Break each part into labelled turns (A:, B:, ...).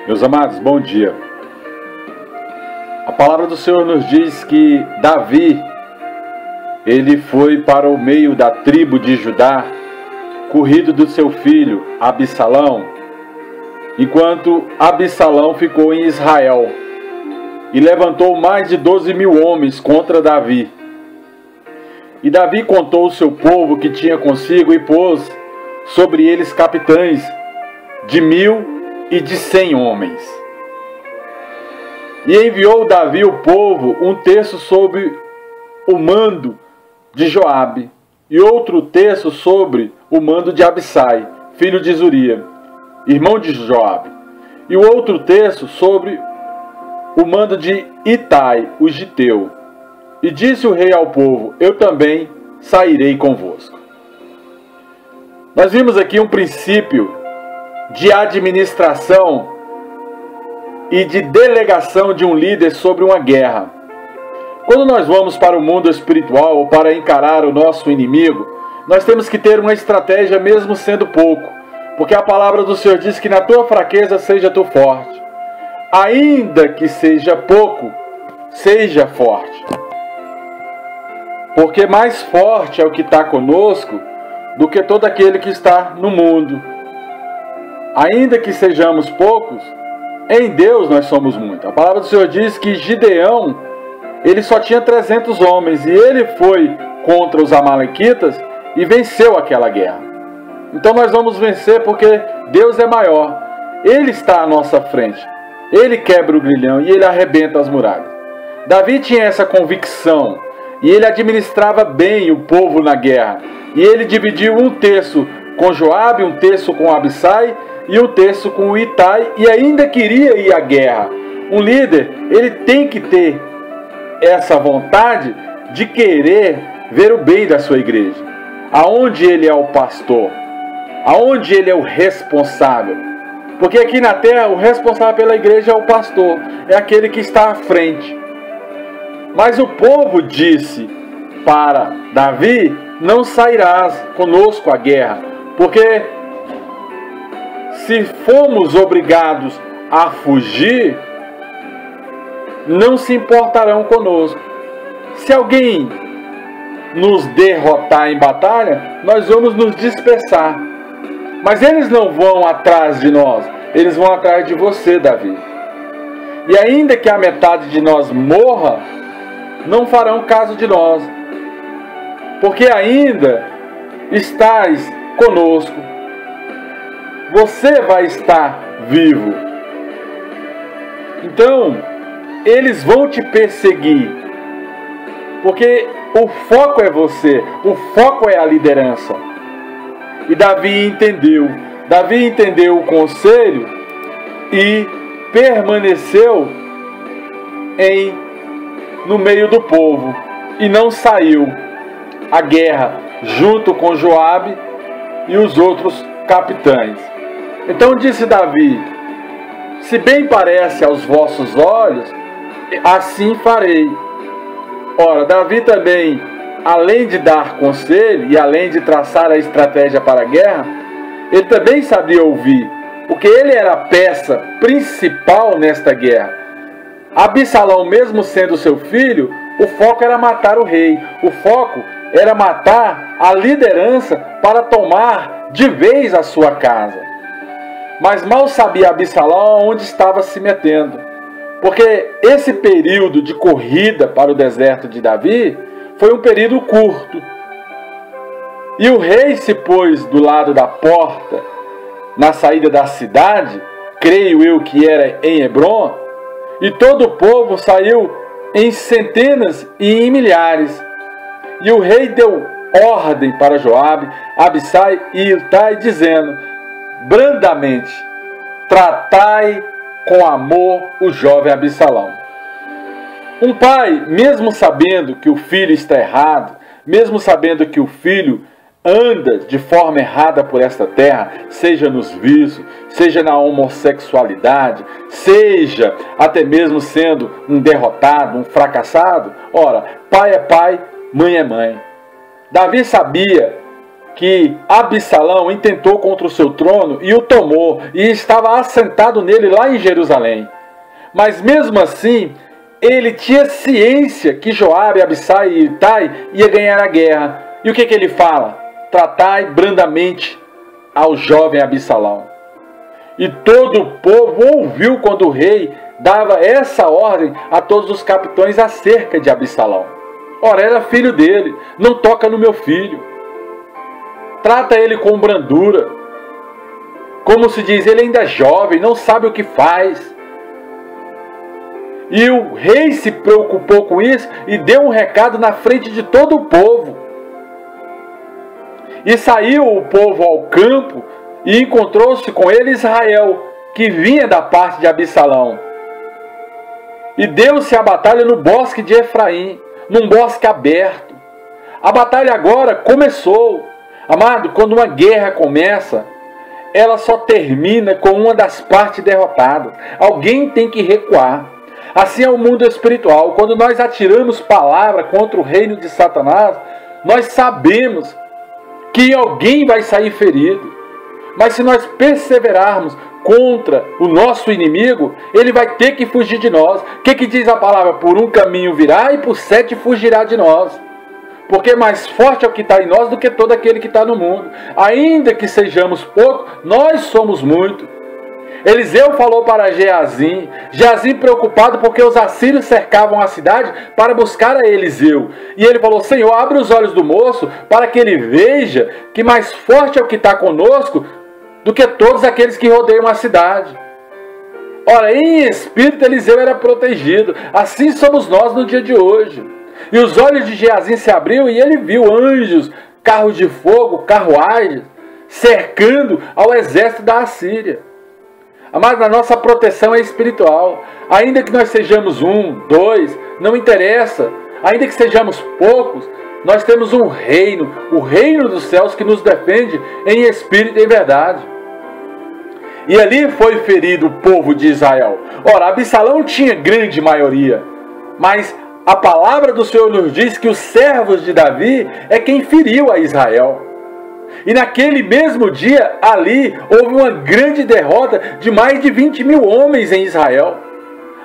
A: Meus amados, bom dia. A palavra do Senhor nos diz que Davi, ele foi para o meio da tribo de Judá, corrido do seu filho Absalão, enquanto Absalão ficou em Israel e levantou mais de 12.000 homens contra Davi. E Davi contou o seu povo que tinha consigo e pôs sobre eles capitães de 1.000 e de 100 homens. E enviou Davi o povo, um terço sob o mando de Joabe, e outro terço sobre o mando de Abissai, filho de Zuria, irmão de Joabe, e o outro terço sobre o mando de Itai, o giteu. E disse o rei ao povo: eu também sairei convosco. Nós vimos aqui um princípio de administração e de delegação de um líder sobre uma guerra. Quando nós vamos para o mundo espiritual ou para encarar o nosso inimigo, nós temos que ter uma estratégia mesmo sendo pouco, porque a palavra do Senhor diz que na tua fraqueza seja tu forte. Ainda que seja pouco, seja forte. Porque mais forte é o que está conosco do que todo aquele que está no mundo. Ainda que sejamos poucos, em Deus nós somos muitos. A palavra do Senhor diz que Gideão, ele só tinha 300 homens e ele foi contra os amalequitas e venceu aquela guerra. Então nós vamos vencer porque Deus é maior. Ele está à nossa frente. Ele quebra o grilhão e ele arrebenta as muralhas. Davi tinha essa convicção e ele administrava bem o povo na guerra. E ele dividiu um terço com Joabe, um terço com Abissai e um terço com o Itai, e ainda queria ir à guerra. Um líder, ele tem que ter essa vontade de querer ver o bem da sua igreja. Aonde ele é o pastor, aonde ele é o responsável. Porque aqui na terra, o responsável pela igreja é o pastor, é aquele que está à frente. Mas o povo disse para Davi: não sairás conosco à guerra, porque se formos obrigados a fugir, não se importarão conosco. Se alguém nos derrotar em batalha, nós vamos nos dispersar. Mas eles não vão atrás de nós, eles vão atrás de você, Davi. E ainda que a metade de nós morra, não farão caso de nós, porque ainda estás conosco. Você vai estar vivo. Então, eles vão te perseguir, porque o foco é você, o foco é a liderança. E Davi entendeu o conselho e permaneceu no meio do povo e não saiu à guerra junto com Joabe e os outros capitães. Então disse Davi: se bem parece aos vossos olhos, assim farei. Ora, Davi também, além de dar conselho e além de traçar a estratégia para a guerra, ele também sabia ouvir, porque ele era a peça principal nesta guerra. Absalão, mesmo sendo seu filho, o foco era matar o rei, o foco era matar a liderança para tomar de vez a sua casa. Mas mal sabia Absalão onde estava se metendo, porque esse período de corrida para o deserto de Davi foi um período curto. E o rei se pôs do lado da porta, na saída da cidade, creio eu que era em Hebrom, e todo o povo saiu em centenas e em milhares. E o rei deu ordem para Joabe, Abissai e Itai, dizendo brandamente: tratai com amor o jovem Absalão. Um pai, mesmo sabendo que o filho está errado, mesmo sabendo que o filho anda de forma errada por esta terra, seja nos vícios, seja na homossexualidade, seja até mesmo sendo um derrotado, um fracassado, ora, pai é pai, mãe é mãe. Davi sabia que Absalão intentou contra o seu trono e o tomou, e estava assentado nele lá em Jerusalém. Mas mesmo assim, ele tinha ciência que Joabe, Abissai e Itai ia ganhar a guerra. E o que ele fala? Tratai brandamente ao jovem Absalão. E todo o povo ouviu quando o rei dava essa ordem a todos os capitães acerca de Absalão. Ora, era filho dele, não toca no meu filho. Trata ele com brandura. Como se diz, ele ainda é jovem, não sabe o que faz. E o rei se preocupou com isso e deu um recado na frente de todo o povo. E saiu o povo ao campo e encontrou-se com ele Israel, que vinha da parte de Absalão. E deu-se a batalha no bosque de Efraim, num bosque aberto. A batalha agora começou. Amado, quando uma guerra começa, ela só termina com uma das partes derrotadas. Alguém tem que recuar. Assim é o mundo espiritual. Quando nós atiramos palavra contra o reino de Satanás, nós sabemos que alguém vai sair ferido. Mas se nós perseverarmos contra o nosso inimigo, ele vai ter que fugir de nós. O que diz a palavra? Por um caminho virá e por 7 fugirá de nós. Porque mais forte é o que está em nós do que todo aquele que está no mundo. Ainda que sejamos poucos, nós somos muito. Eliseu falou para Geazim, preocupado porque os assírios cercavam a cidade para buscar a Eliseu. E ele falou, Senhor, abre os olhos do moço para que ele veja que mais forte é o que está conosco do que todos aqueles que rodeiam a cidade. Ora, em espírito Eliseu era protegido. Assim somos nós no dia de hoje. E os olhos de Geazim se abriu e ele viu anjos, carros de fogo, carruagens, cercando ao exército da Assíria. Mas a nossa proteção é espiritual. Ainda que nós sejamos 1, 2, não interessa. Ainda que sejamos poucos, nós temos um reino, o reino dos céus que nos defende em espírito e em verdade. E ali foi ferido o povo de Israel. Ora, Absalão tinha grande maioria, mas a palavra do Senhor nos diz que os servos de Davi é quem feriu a Israel. E naquele mesmo dia, ali, houve uma grande derrota de mais de 20 mil homens em Israel.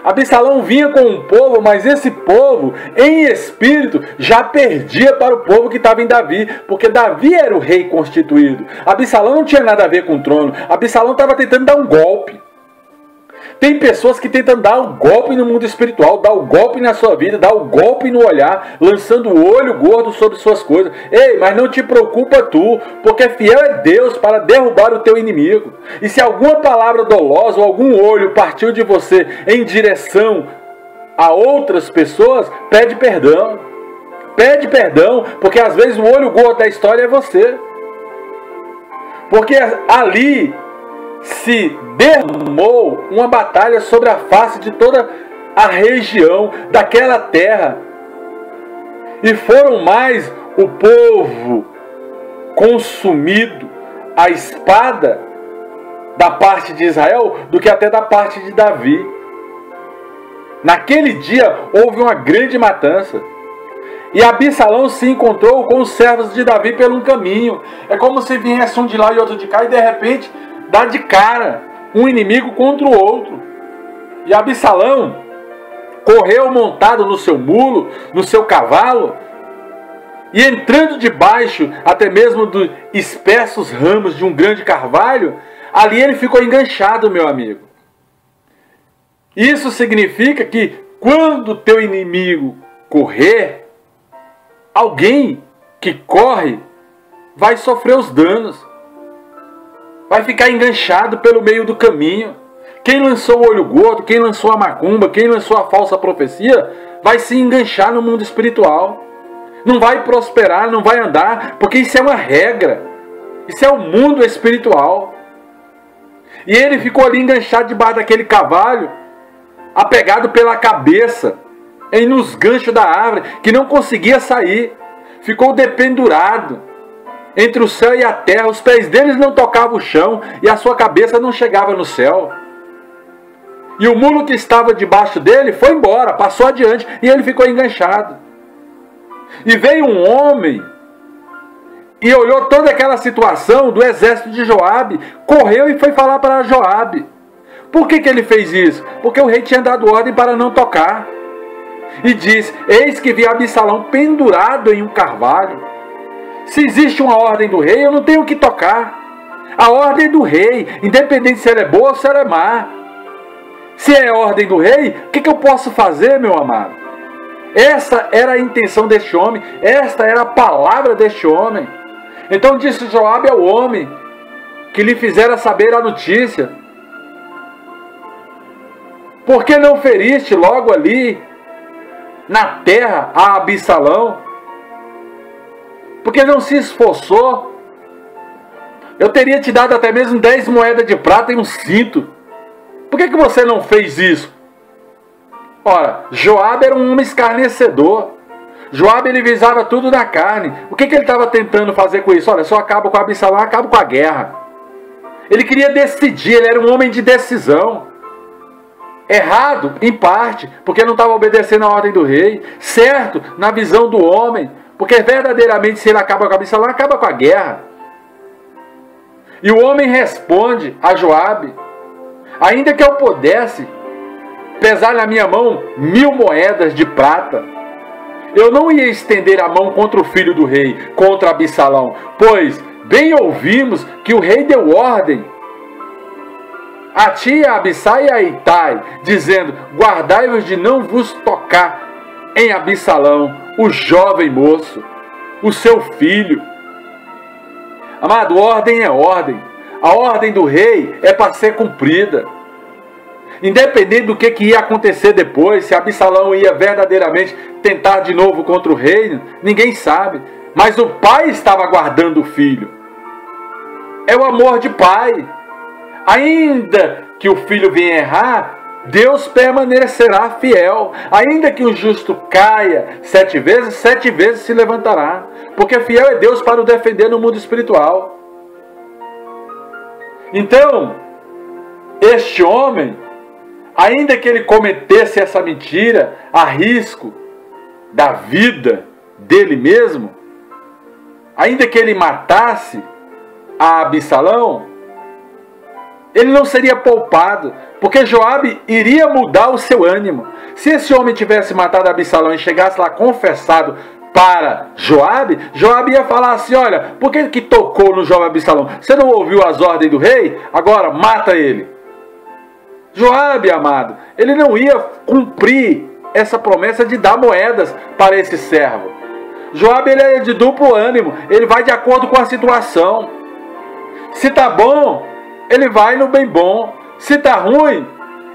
A: Absalão vinha com um povo, mas esse povo, em espírito, já perdia para o povo que estava em Davi, porque Davi era o rei constituído. Absalão não tinha nada a ver com o trono. Absalão estava tentando dar um golpe. Tem pessoas que tentam dar um golpe no mundo espiritual, dar um golpe na sua vida, dar um golpe no olhar, lançando o olho gordo sobre suas coisas. Ei, mas não te preocupa tu, porque fiel é Deus para derrubar o teu inimigo. E se alguma palavra dolosa ou algum olho partiu de você em direção a outras pessoas, pede perdão. Pede perdão, porque às vezes o olho gordo da história é você. Porque ali se derramou uma batalha sobre a face de toda a região daquela terra. E foram mais o povo consumido à espada da parte de Israel do que até da parte de Davi. Naquele dia houve uma grande matança. E Absalão se encontrou com os servos de Davi pelo caminho. É como se viesse um de lá e outro de cá e de repente dá de cara um inimigo contra o outro. E Absalão correu montado no seu mulo, no seu cavalo, e entrando debaixo até mesmo dos espessos ramos de um grande carvalho, ali ele ficou enganchado, meu amigo. Isso significa que quando o teu inimigo correr, alguém que corre vai sofrer os danos. Vai ficar enganchado pelo meio do caminho. Quem lançou o olho gordo, quem lançou a macumba, quem lançou a falsa profecia, vai se enganchar no mundo espiritual. Não vai prosperar, não vai andar, porque isso é uma regra. Isso é o mundo espiritual. E ele ficou ali enganchado debaixo daquele cavalo, apegado pela cabeça, nos ganchos da árvore, que não conseguia sair. Ficou dependurado entre o céu e a terra. Os pés deles não tocavam o chão e a sua cabeça não chegava no céu. E o mulo que estava debaixo dele foi embora, passou adiante e ele ficou enganchado. E veio um homem e olhou toda aquela situação do exército de Joabe, correu e foi falar para Joabe. Por que ele fez isso? Porque o rei tinha dado ordem para não tocar. E diz: eis que vi Absalão pendurado em um carvalho. Se existe uma ordem do rei, eu não tenho que tocar. A ordem do rei, independente se ela é boa ou se ela é má. Se é a ordem do rei, o que eu posso fazer, meu amado? Essa era a intenção deste homem, esta era a palavra deste homem. Então disse Joabe ao homem que lhe fizera saber a notícia: por que não feriste logo ali na terra a Absalão? Porque não se esforçou? Eu teria te dado até mesmo 10 moedas de prata e um cinto. Por que você não fez isso? Ora, Joabe era um homem escarnecedor. Joabe, ele visava tudo na carne. O que ele estava tentando fazer com isso? Olha, se eu acabo com Absalão, eu acabo com a guerra. Ele queria decidir, ele era um homem de decisão. Errado, em parte, porque não estava obedecendo a ordem do rei. Certo, na visão do homem, porque verdadeiramente, se ele acaba com Absalão, acaba com a guerra. E o homem responde a Joabe: ainda que eu pudesse pesar na minha mão 1000 moedas de prata, eu não ia estender a mão contra o filho do rei, contra Absalão, pois bem ouvimos que o rei deu ordem a ti, a Abissai e a Itai, dizendo: guardai-vos de não vos tocar em Absalão, o jovem moço, o seu filho. Amado, ordem é ordem. A ordem do rei é para ser cumprida. Independente do que ia acontecer depois, se Absalão ia verdadeiramente tentar de novo contra o reino, ninguém sabe. Mas o pai estava guardando o filho. É o amor de pai. Ainda que o filho venha errar, Deus permanecerá fiel. Ainda que o justo caia 7 vezes, 7 vezes se levantará. Porque fiel é Deus para o defender no mundo espiritual. Então, este homem, ainda que ele cometesse essa mentira a risco da vida dele mesmo, ainda que ele matasse a Absalão, ele não seria poupado, porque Joabe iria mudar o seu ânimo. Se esse homem tivesse matado Absalão e chegasse lá confessado para Joabe, Joabe ia falar assim: olha, por que tocou no jovem Absalão? Você não ouviu as ordens do rei? Agora mata ele. Joabe, amado, ele não ia cumprir essa promessa de dar moedas para esse servo. Joabe, ele é de duplo ânimo, ele vai de acordo com a situação. Se está bom, ele vai no bem bom. Se está ruim,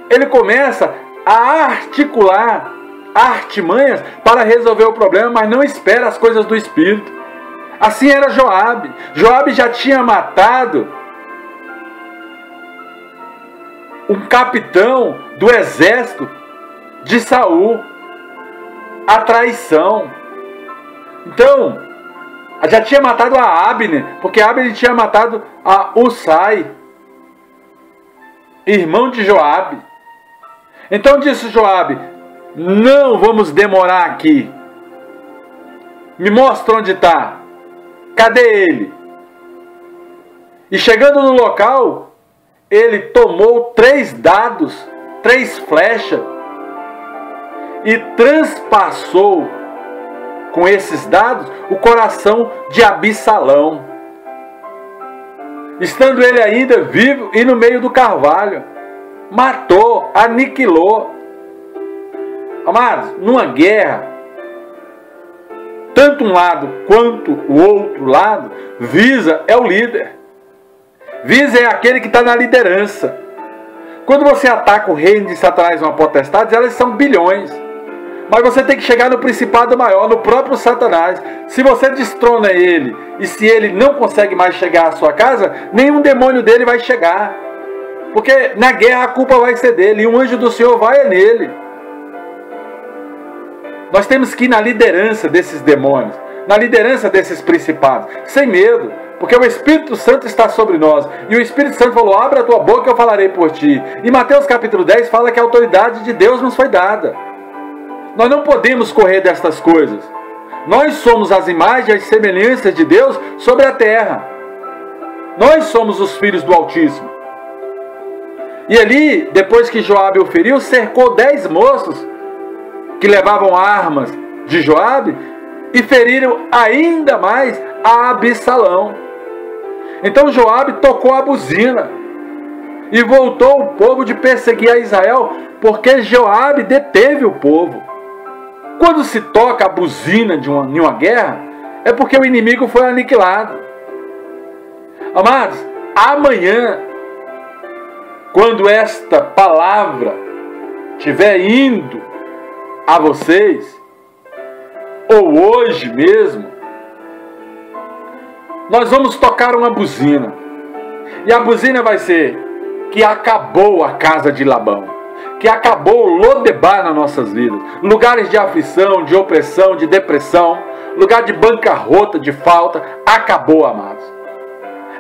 A: ele começa a articular artimanhas para resolver o problema, mas não espera as coisas do Espírito. Assim era Joabe. Joabe já tinha matado um capitão do exército de Saul. A traição. Então, já tinha matado a Abner, porque Abner tinha matado a Usai, irmão de Joabe. Então disse Joabe: não vamos demorar aqui. Me mostra onde está. Cadê ele? E chegando no local, ele tomou 3 dados, 3 flechas, e transpassou com esses dados o coração de Absalão, estando ele ainda vivo e no meio do carvalho. Matou, aniquilou. Amados, numa guerra, tanto um lado quanto o outro lado, visa é o líder. Visa é aquele que está na liderança. Quando você ataca o reino de Satanás, uma potestade, elas são bilhões. Mas você tem que chegar no principado maior, no próprio Satanás. Se você destrona ele, e se ele não consegue mais chegar à sua casa, nenhum demônio dele vai chegar. Porque na guerra a culpa vai ser dele, e um anjo do Senhor vai nele. Nós temos que ir na liderança desses demônios, na liderança desses principados, sem medo, porque o Espírito Santo está sobre nós. E o Espírito Santo falou: abre a tua boca, eu falarei por ti. E Mateus capítulo 10 fala que a autoridade de Deus nos foi dada. Nós não podemos correr destas coisas. Nós somos as imagens e as semelhanças de Deus sobre a terra. Nós somos os filhos do Altíssimo. E ali, depois que Joabe o feriu, cercou 10 moços que levavam armas de Joabe e feriram ainda mais a Absalão. Então Joabe tocou a buzina e voltou o povo de perseguir a Israel, porque Joabe deteve o povo. Quando se toca a buzina de uma guerra, é porque o inimigo foi aniquilado. Amados, amanhã, quando esta palavra estiver indo a vocês, ou hoje mesmo, nós vamos tocar uma buzina. E a buzina vai ser que acabou a casa de Labão, que acabou o Lodebar nas nossas vidas. Lugares de aflição, de opressão, de depressão, lugar de bancarrota, de falta, acabou, amados.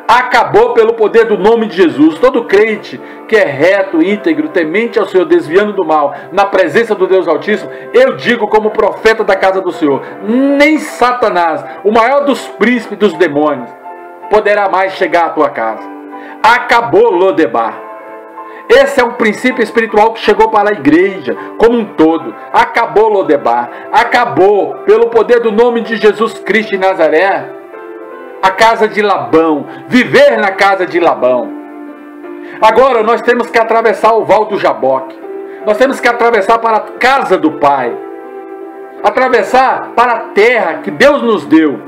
A: Acabou pelo poder do nome de Jesus. Todo crente que é reto, íntegro, temente ao Senhor, desviando do mal, na presença do Deus Altíssimo, eu digo como profeta da casa do Senhor, nem Satanás, o maior dos príncipes dos demônios, poderá mais chegar à tua casa. Acabou Lodebar. Esse é um princípio espiritual que chegou para a igreja como um todo. Acabou Lodebar. Acabou, pelo poder do nome de Jesus Cristo de Nazaré, a casa de Labão, viver na casa de Labão. Agora nós temos que atravessar o val do Jaboque. Nós temos que atravessar para a casa do Pai. Atravessar para a terra que Deus nos deu.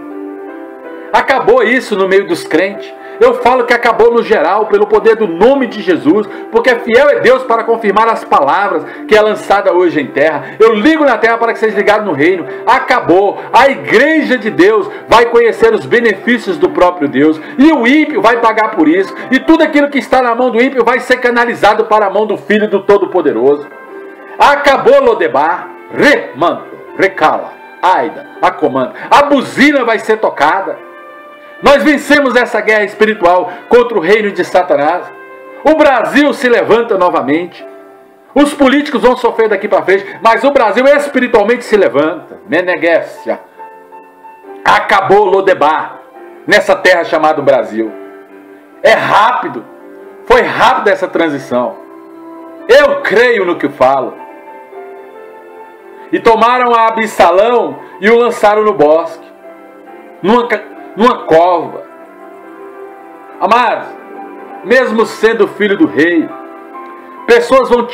A: Acabou isso no meio dos crentes. Eu falo que acabou no geral, pelo poder do nome de Jesus, porque fiel é Deus para confirmar as palavras que é lançada hoje em terra. Eu ligo na terra para que seja ligado no reino. Acabou. A igreja de Deus vai conhecer os benefícios do próprio Deus, e o ímpio vai pagar por isso, e tudo aquilo que está na mão do ímpio vai ser canalizado para a mão do Filho do Todo-Poderoso. Acabou Lodebar. Remanto, recala, aida, acomanda. A buzina vai ser tocada. Nós vencemos essa guerra espiritual contra o reino de Satanás. O Brasil se levanta novamente. Os políticos vão sofrer daqui para frente, mas o Brasil espiritualmente se levanta. Meneghessia. Acabou Lodebar nessa terra chamada Brasil. É rápido. Foi rápida essa transição. Eu creio no que falo. E tomaram a Absalão e o lançaram no bosque. Numa cova. Amados, mesmo sendo filho do rei, pessoas vão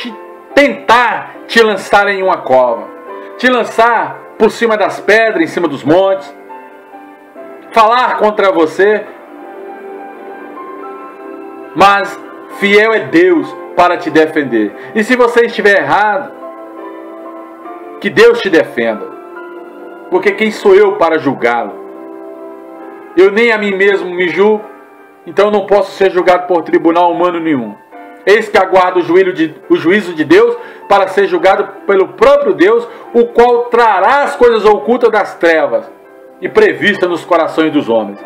A: tentar te lançar em uma cova, te lançar por cima das pedras, em cima dos montes, falar contra você, mas fiel é Deus para te defender. E se você estiver errado, que Deus te defenda, porque quem sou eu para julgá-lo? Eu nem a mim mesmo me julgo, então não posso ser julgado por tribunal humano nenhum. Eis que aguardo o juízo de Deus para ser julgado pelo próprio Deus, o qual trará as coisas ocultas das trevas e previstas nos corações dos homens.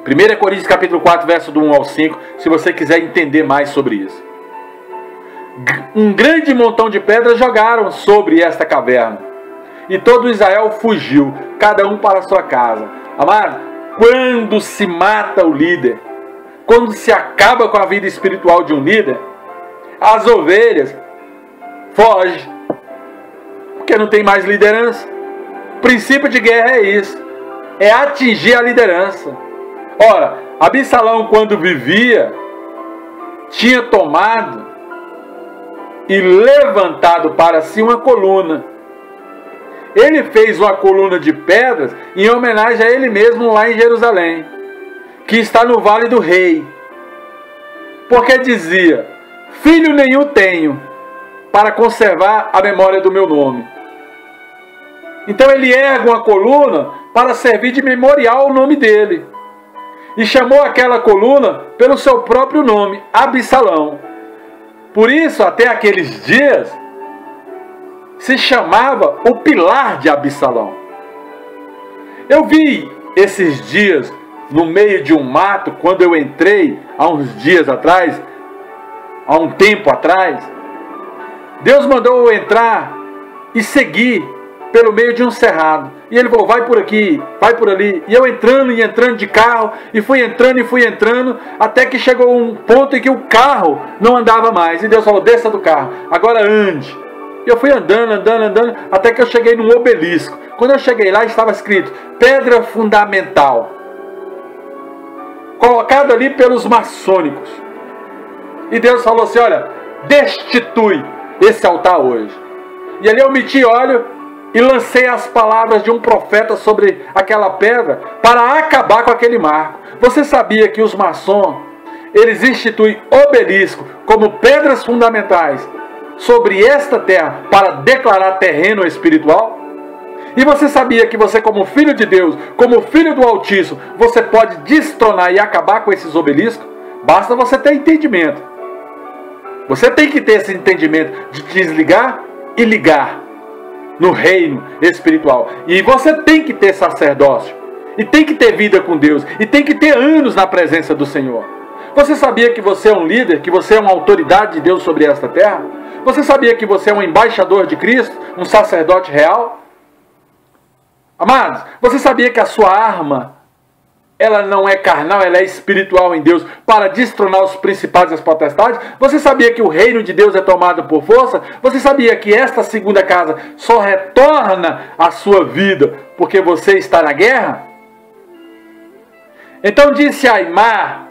A: 1 Coríntios capítulo 4, verso do 1 ao 5, se você quiser entender mais sobre isso. Um grande montão de pedras jogaram sobre esta caverna, e todo Israel fugiu, cada um para a sua casa. Amado, quando se mata o líder, quando se acaba com a vida espiritual de um líder, as ovelhas fogem, porque não tem mais liderança. O princípio de guerra é isso, é atingir a liderança. Ora, Absalão, quando vivia, tinha tomado e levantado para si uma coluna. Ele fez uma coluna de pedras em homenagem a ele mesmo lá em Jerusalém, que está no Vale do Rei. Porque dizia: filho nenhum tenho para conservar a memória do meu nome. Então ele ergue uma coluna para servir de memorial ao nome dele. E chamou aquela coluna pelo seu próprio nome, Absalão. Por isso, até aqueles dias, se chamava o pilar de Absalão. Eu vi esses dias no meio de um mato, quando eu entrei há uns dias atrás, há um tempo atrás, Deus mandou eu entrar e seguir pelo meio de um cerrado. E ele falou, vai por aqui, vai por ali. E eu entrando e entrando de carro, e fui entrando, até que chegou um ponto em que o carro não andava mais. E Deus falou, desça do carro, agora ande. E eu fui andando, até que eu cheguei num obelisco. Quando eu cheguei lá, estava escrito, pedra fundamental, colocado ali pelos maçônicos. E Deus falou assim, olha, destitui esse altar hoje. E ali eu meti óleo e lancei as palavras de um profeta sobre aquela pedra para acabar com aquele marco. Você sabia que os maçons, eles instituem obelisco como pedras fundamentais sobre esta terra para declarar terreno espiritual? E você sabia que você, como filho de Deus, como filho do Altíssimo, você pode destronar e acabar com esses obeliscos? Basta você ter entendimento. Você tem que ter esse entendimento de desligar e ligar no reino espiritual. E você tem que ter sacerdócio. E tem que ter vida com Deus. E tem que ter anos na presença do Senhor. Você sabia que você é um líder? Que você é uma autoridade de Deus sobre esta terra? Você sabia que você é um embaixador de Cristo? Um sacerdote real? Amados, você sabia que a sua arma, ela não é carnal, ela é espiritual em Deus, para destronar os principados e as potestades? Você sabia que o reino de Deus é tomado por força? Você sabia que esta segunda casa só retorna à sua vida porque você está na guerra? Então disse Aimar,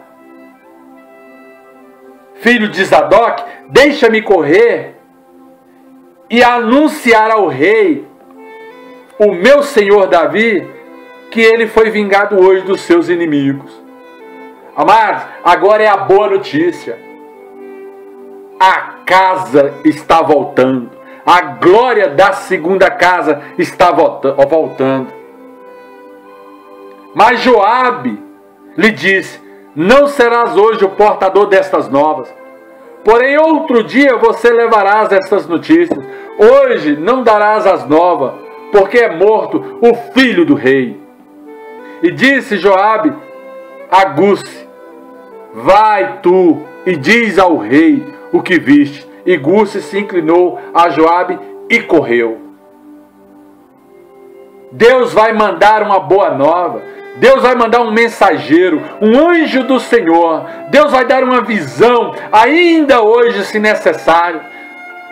A: filho de Zadok, deixa-me correr e anunciar ao rei, o meu senhor Davi, que ele foi vingado hoje dos seus inimigos. Amados, agora é a boa notícia. A casa está voltando. A glória da segunda casa está voltando. Mas Joabe lhe disse, não serás hoje o portador destas novas. Porém, outro dia você levarás estas notícias. Hoje não darás as novas, porque é morto o filho do rei. E disse Joabe a Guse, vai tu e diz ao rei o que viste. E Guse se inclinou a Joabe e correu. Deus vai mandar uma boa nova. Deus vai mandar um mensageiro, um anjo do Senhor. Deus vai dar uma visão, ainda hoje, se necessário.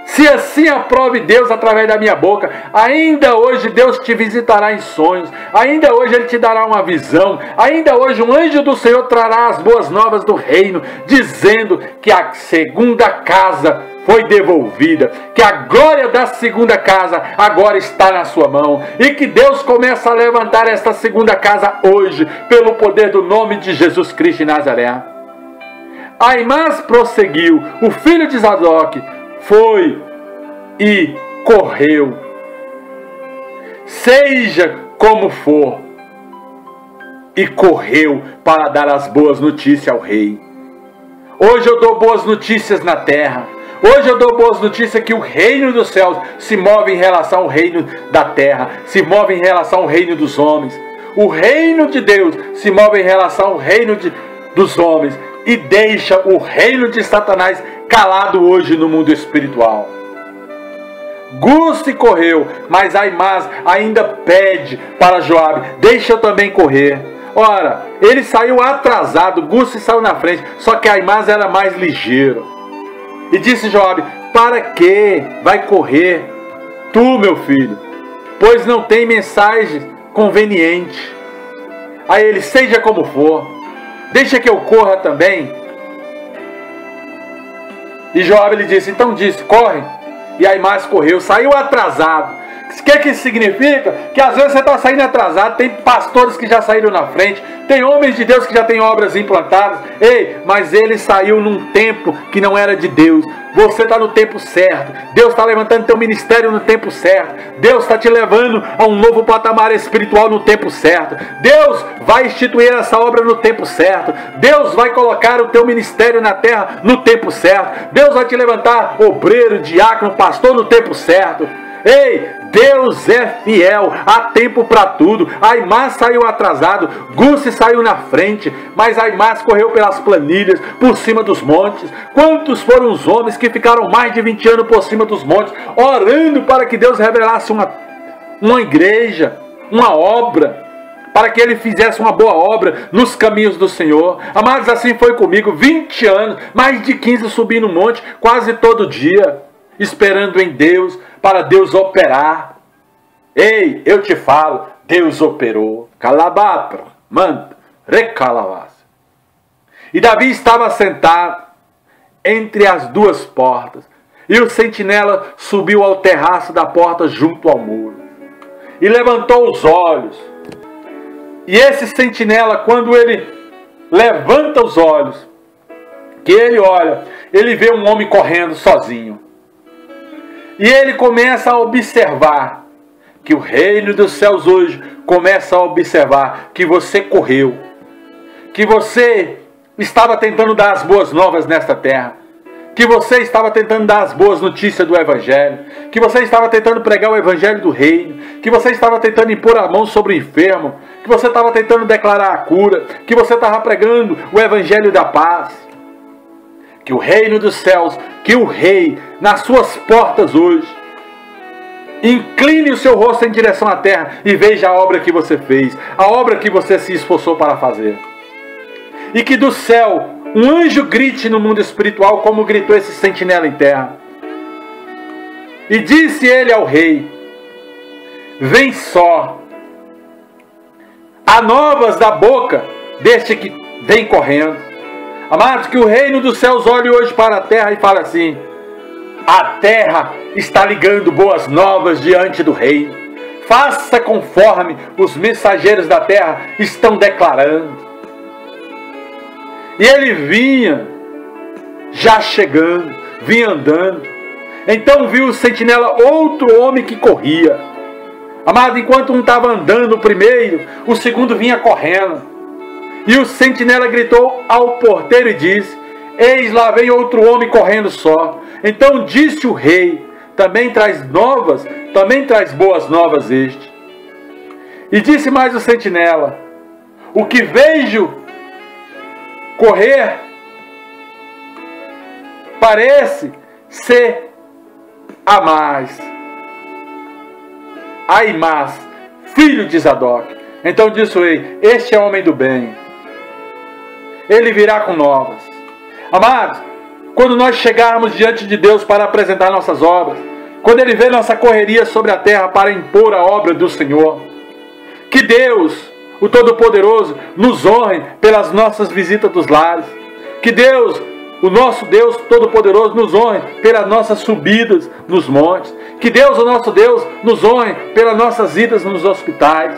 A: Se assim aprove Deus através da minha boca, ainda hoje Deus te visitará em sonhos, ainda hoje Ele te dará uma visão, ainda hoje um anjo do Senhor trará as boas novas do reino, dizendo que a segunda casa foi devolvida, que a glória da segunda casa agora está na sua mão, e que Deus começa a levantar esta segunda casa hoje, pelo poder do nome de Jesus Cristo de Nazaré. Aimás prosseguiu, o filho de Zadok foi e correu. Seja como for, e correu para dar as boas notícias ao rei. Hoje eu dou boas notícias na terra. Hoje eu dou boas notícias que o reino dos céus se move em relação ao reino da terra, se move em relação ao reino dos homens. O reino de Deus se move em relação ao reino dos homens e deixa o reino de Satanás calado hoje no mundo espiritual. Guse correu, mas Aimás ainda pede para Joabe, deixa eu também correr. Ora, ele saiu atrasado, Guse saiu na frente, só que Aimás era mais ligeiro. E disse Joabe, para que vai correr tu, meu filho? Pois não tem mensagem conveniente. Aí ele, seja como for, deixa que eu corra também. E Joabe lhe disse, então disse, corre. E Aimás correu, saiu atrasado. O que isso significa? Que às vezes você está saindo atrasado, tem pastores que já saíram na frente, tem homens de Deus que já têm obras implantadas. Ei, mas ele saiu num tempo que não era de Deus. Você está no tempo certo. Deus está levantando teu ministério no tempo certo. Deus está te levando a um novo patamar espiritual no tempo certo. Deus vai instituir essa obra no tempo certo. Deus vai colocar o teu ministério na terra no tempo certo. Deus vai te levantar obreiro, diácono, pastor no tempo certo. Ei, Deus é fiel, há tempo para tudo. Aimás saiu atrasado, Guse saiu na frente, mas Aimás correu pelas planilhas, por cima dos montes. Quantos foram os homens que ficaram mais de 20 anos por cima dos montes, orando para que Deus revelasse uma igreja, uma obra, para que ele fizesse uma boa obra nos caminhos do Senhor. Amados, assim foi comigo, 20 anos, mais de 15 subi no monte, quase todo dia, esperando em Deus, para Deus operar. Ei, eu te falo, Deus operou. Calabatra, manda, recalavas. E Davi estava sentado entre as duas portas, e o sentinela subiu ao terraço da porta junto ao muro, e levantou os olhos. E esse sentinela, quando ele levanta os olhos, que ele olha, ele vê um homem correndo sozinho. E ele começa a observar que o reino dos céus hoje começa a observar que você correu, que você estava tentando dar as boas novas nesta terra, que você estava tentando dar as boas notícias do Evangelho, que você estava tentando pregar o Evangelho do Reino, que você estava tentando impor a mão sobre o enfermo, que você estava tentando declarar a cura, que você estava pregando o Evangelho da paz. Que o reino dos céus, que o Rei, nas suas portas hoje, incline o seu rosto em direção à terra e veja a obra que você fez, a obra que você se esforçou para fazer. E que do céu um anjo grite no mundo espiritual como gritou esse sentinela em terra. E disse ele ao rei: vem só, há novas da boca deste que vem correndo. Amados, que o reino dos céus olhe hoje para a terra e fale assim: a terra está ligando boas novas diante do rei. Faça conforme os mensageiros da terra estão declarando. E ele vinha, já chegando, vinha andando. Então viu o sentinela outro homem que corria. Amado, enquanto um estava andando primeiro, o segundo vinha correndo. E o sentinela gritou ao porteiro e disse: eis lá vem outro homem correndo só. Então disse o rei: também traz boas novas este. E disse mais o sentinela: o que vejo correr parece ser Aimás, filho de Zadok. Então disse o rei: este é homem do bem, ele virá com novas. Amados, quando nós chegarmos diante de Deus para apresentar nossas obras, quando Ele vê nossa correria sobre a terra para impor a obra do Senhor, que Deus, o Todo-Poderoso, nos honre pelas nossas visitas dos lares. Que Deus, o nosso Deus Todo-Poderoso, nos honre pelas nossas subidas nos montes. Que Deus, o nosso Deus, nos honre pelas nossas idas nos hospitais.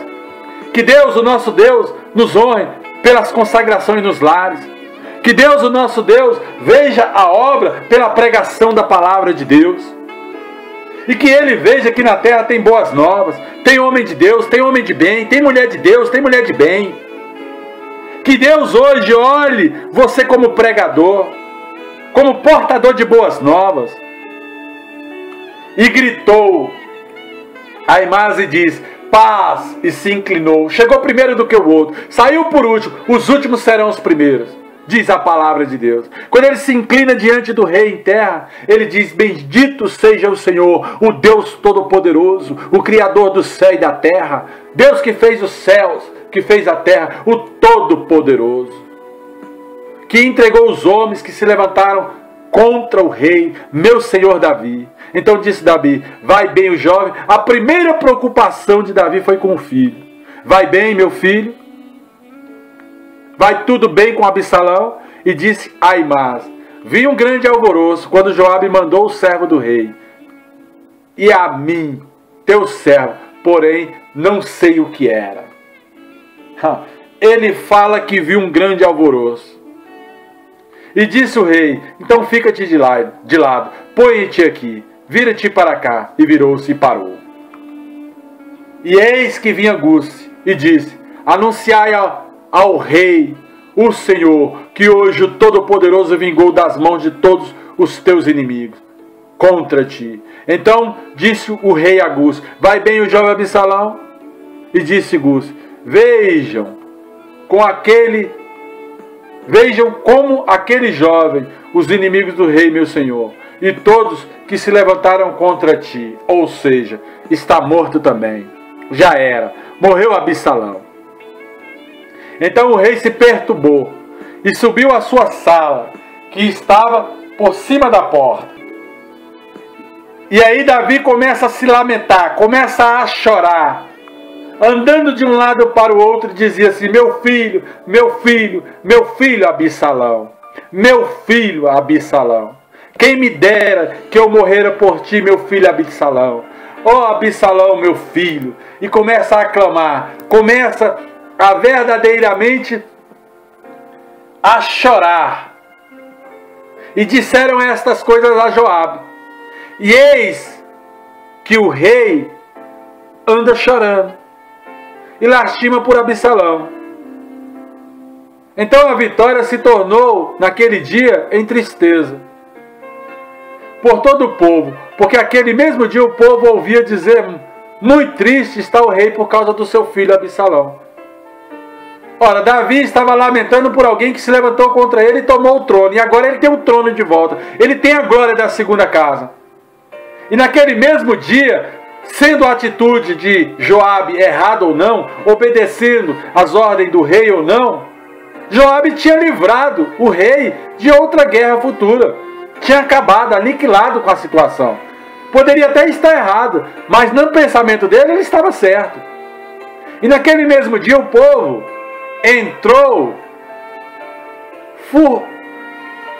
A: Que Deus, o nosso Deus, nos honre pelas consagrações nos lares. Que Deus, o nosso Deus, veja a obra pela pregação da palavra de Deus. E que Ele veja que na terra tem boas novas, tem homem de Deus, tem homem de bem, tem mulher de Deus, tem mulher de bem. Que Deus hoje olhe você como pregador, como portador de boas novas. E gritou Aimás e diz: paz, e se inclinou. Chegou primeiro do que o outro, saiu por último, os últimos serão os primeiros. Diz a palavra de Deus. Quando ele se inclina diante do rei em terra, ele diz: bendito seja o Senhor, o Deus Todo-Poderoso, o Criador do céu e da terra, Deus que fez os céus, que fez a terra, o Todo-Poderoso, que entregou os homens que se levantaram contra o rei, meu senhor Davi. Então disse Davi: vai bem o jovem. A primeira preocupação de Davi foi com o filho. Vai bem, meu filho? Vai tudo bem com Absalão? E disse Aimás: vi um grande alvoroço quando Joabe mandou o servo do rei. E a mim, teu servo, porém, não sei o que era. Ele fala que viu um grande alvoroço. E disse o rei: então fica-te de lado, põe-te aqui, vira-te para cá. E virou-se e parou. E eis que vinha Guse e disse: anunciai ao rei, o Senhor, que hoje o Todo-Poderoso vingou das mãos de todos os teus inimigos contra ti. Então disse o rei a Guse: vai bem o jovem Absalão? E disse Guse: vejam como aquele jovem, os inimigos do rei, meu senhor. e todos que se levantaram contra ti. Ou seja, está morto também. Já era. Morreu Absalão. Então o rei se perturbou e subiu à sua sala, que estava por cima da porta. E aí Davi começa a se lamentar, começa a chorar, andando de um lado para o outro, dizia assim: meu filho, meu filho, meu filho Absalão, meu filho Absalão, quem me dera que eu morrera por ti, meu filho Absalão, ó Absalão, meu filho. E começa a aclamar, começa a verdadeiramente a chorar. E disseram estas coisas a Joabe. E eis que o rei anda chorando e lastima por Absalão. Então a vitória se tornou, naquele dia, em tristeza por todo o povo, porque aquele mesmo dia o povo ouvia dizer: muito triste está o rei por causa do seu filho Absalão. Ora, Davi estava lamentando por alguém que se levantou contra ele e tomou o trono, e agora ele tem o trono de volta, ele tem a glória da segunda casa. E naquele mesmo dia, sendo a atitude de Joabe errada ou não, obedecendo às ordens do rei ou não, Joabe tinha livrado o rei de outra guerra futura. Tinha acabado, aniquilado com a situação. Poderia até estar errado, mas no pensamento dele ele estava certo. E naquele mesmo dia o povo entrou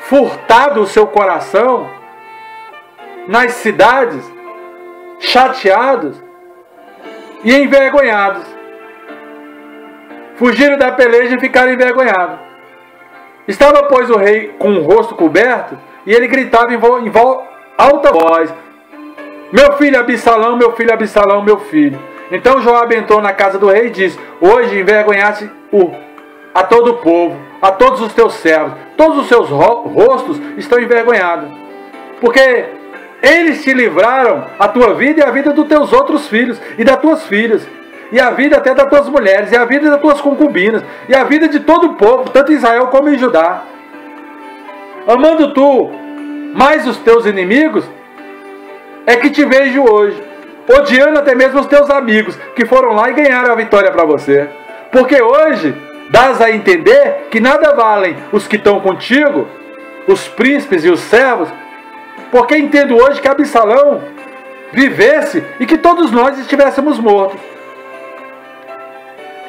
A: furtado o seu coração nas cidades, chateados e envergonhados. Fugiram da peleja e ficaram envergonhados. Estava, pois, o rei com o rosto coberto, e ele gritava em alta voz: meu filho Absalão, meu filho Absalão, meu filho. Então Joabe entrou na casa do rei e disse: hoje envergonhaste a todo o povo, a todos os teus servos, todos os seus rostos estão envergonhados, porque eles te livraram a tua vida e a vida dos teus outros filhos e das tuas filhas, e a vida até das tuas mulheres, e a vida das tuas concubinas, e a vida de todo o povo, tanto em Israel como em Judá. Amando tu mais os teus inimigos, é que te vejo hoje, odiando até mesmo os teus amigos, que foram lá e ganharam a vitória para você. Porque hoje dás a entender que nada valem os que estão contigo, os príncipes e os servos, porque entendo hoje que Absalão vivesse e que todos nós estivéssemos mortos.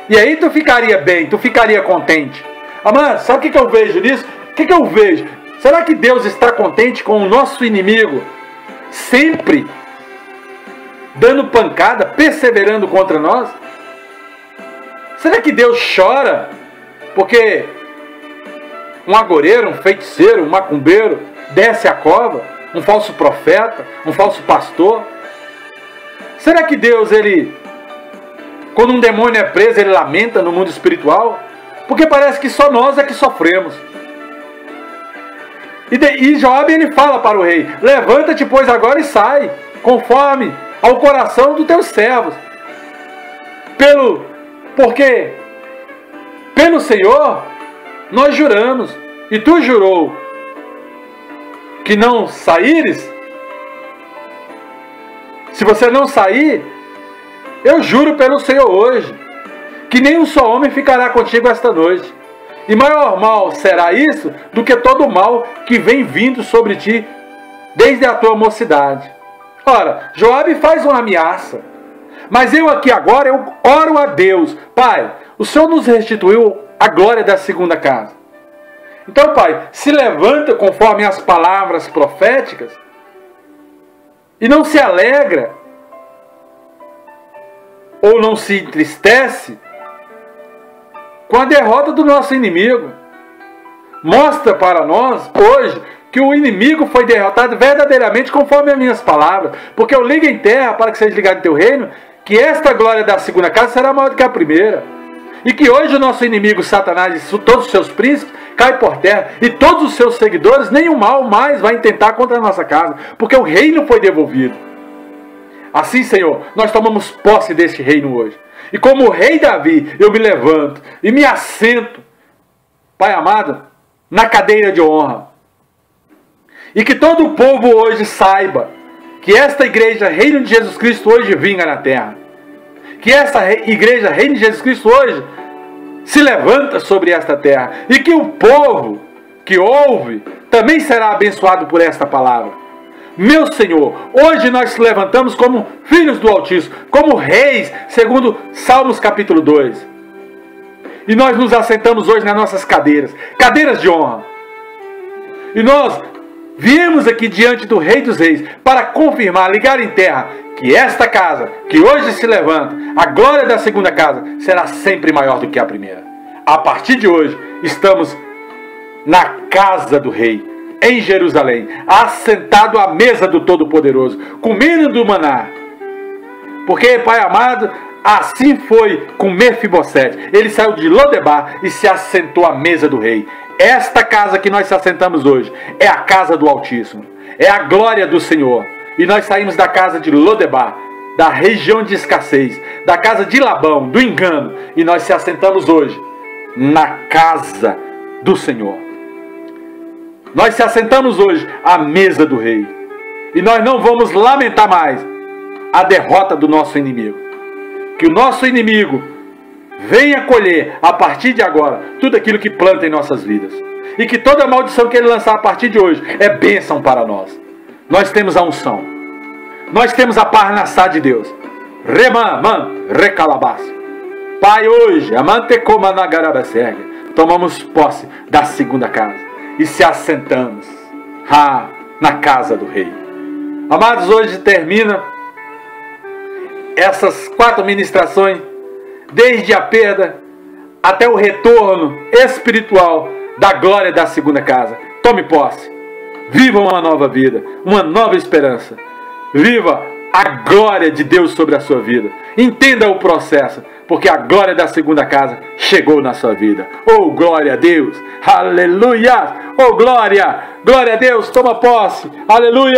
A: E aí tu ficaria bem, tu ficaria contente. Amado, sabe o que eu vejo nisso? O que eu vejo? Será que Deus está contente com o nosso inimigo sempre dando pancada, perseverando contra nós? Será que Deus chora porque um agoureiro, um feiticeiro, um macumbeiro desce a cova? Um falso profeta, um falso pastor? Será que Deus, quando um demônio é preso, ele lamenta no mundo espiritual? Porque parece que só nós é que sofremos. E Joabe, ele fala para o rei: levanta-te, pois, agora e sai, conforme ao coração dos teus servos. Porque pelo Senhor nós juramos, e tu jurou que não saíres. Se você não sair, eu juro pelo Senhor hoje, que nem um só homem ficará contigo esta noite. E maior mal será isso do que todo o mal que vem vindo sobre ti desde a tua mocidade. Ora, Joabe faz uma ameaça, mas eu aqui agora, eu oro a Deus: Pai, o Senhor nos restituiu a glória da segunda casa. Então, Pai, se levanta conforme as palavras proféticas e não se alegra ou não se entristece com a derrota do nosso inimigo. Mostra para nós hoje que o inimigo foi derrotado verdadeiramente conforme as minhas palavras, porque eu ligo em terra para que seja ligado em teu reino, que esta glória da segunda casa será maior do que a primeira. E que hoje o nosso inimigo Satanás e todos os seus príncipes caem por terra, e todos os seus seguidores, nenhum mal mais vai intentar contra a nossa casa, porque o reino foi devolvido. Assim, Senhor, nós tomamos posse deste reino hoje. E como o rei Davi, eu me levanto e me assento, Pai amado, na cadeira de honra. E que todo o povo hoje saiba que esta igreja Reino de Jesus Cristo hoje vinga na terra. Que esta igreja Reino de Jesus Cristo hoje se levanta sobre esta terra. E que o povo que ouve também será abençoado por esta palavra. Meu Senhor, hoje nós se levantamos como filhos do Altíssimo, como reis, segundo Salmos capítulo 2. E nós nos assentamos hoje nas nossas cadeiras, cadeiras de honra. E nós viemos aqui diante do Rei dos Reis para confirmar, ligar em terra, que esta casa, que hoje se levanta, a glória da segunda casa, será sempre maior do que a primeira. A partir de hoje, estamos na casa do Rei, em Jerusalém, assentado à mesa do Todo-Poderoso, comendo do maná. Porque, Pai amado, assim foi com Mefibosete. Ele saiu de Lodebar e se assentou à mesa do rei. Esta casa que nós se assentamos hoje é a casa do Altíssimo, é a glória do Senhor. E nós saímos da casa de Lodebar, da região de escassez, da casa de Labão, do engano, e nós se assentamos hoje na casa do Senhor. Nós se assentamos hoje à mesa do rei. E nós não vamos lamentar mais a derrota do nosso inimigo. Que o nosso inimigo venha colher a partir de agora tudo aquilo que planta em nossas vidas. E que toda maldição que ele lançar a partir de hoje é bênção para nós. Nós temos a unção. Nós temos a parnassá de Deus. Recalabaço. Pai, hoje, tomamos posse da segunda casa. E se assentamos na casa do rei. Amados, hoje termina essas 4 ministrações, desde a perda até o retorno espiritual da glória da segunda casa. Tome posse. Viva uma nova vida, uma nova esperança. Viva a glória de Deus sobre a sua vida. Entenda o processo, porque a glória da segunda casa chegou na sua vida. Oh, glória a Deus! Aleluia! Oh, glória! Glória a Deus! Toma posse! Aleluia!